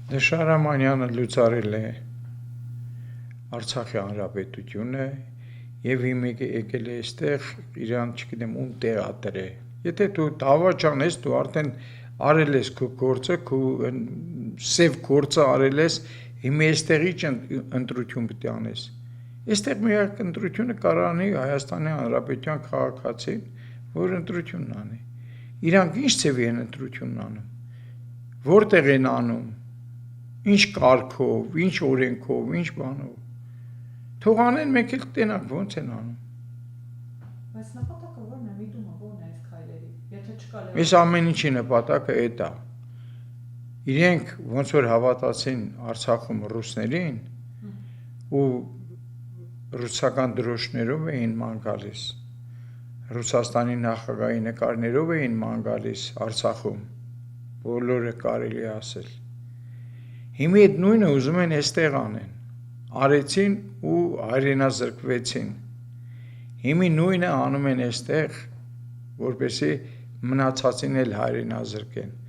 Շահրամանյանը լուծարել է Արցախի հանրապետությունը եւ հիմա եկել է այստեղ իրան չգիտեմ ում տեղադրե։ Եթե դու դավաճան ես, դու արդեն արել ես քո գործը, քո սև գործը արել ես, հիմա այստեղից ընտրություն պետք է անես։ Այստեղ միակ ընտրությունը կարանի Հայաստանի Հանրապետության քաղաքացին, որ ընտրությունն անի։ Իրանք ինչ ծևի են ընտրությունն անում։ Որտեղ են անում։ Ինչ կարգով, ինչ օրենքով, ինչ բանով։ Թող անեն, մենք էլ կտենանք ոնց են անում։ Բայց նպատակը ո՞րն է, միտումը ո՞րն է այս քայլերի։ Եթե չկա Այս ամեն ինչի նպատակը այդ է։ Իրենք ոնց որ հավատացին Արցախում ռուսներին ու ռուսական դրոշներով էին ման գալիս։ Ռուսաստանի նախագահի նկարներով էին ման գալիս Արցախում։ Բոլորը կարելի է ասել։ Հիմա այդ նույնը ուզում են այստեղ անեն։ Արեցին ու հայրենազրկվեցին։ Հիմա նույնը անում են այստեղ, որպեսզի մնացածին էլ հայրենազրկեն։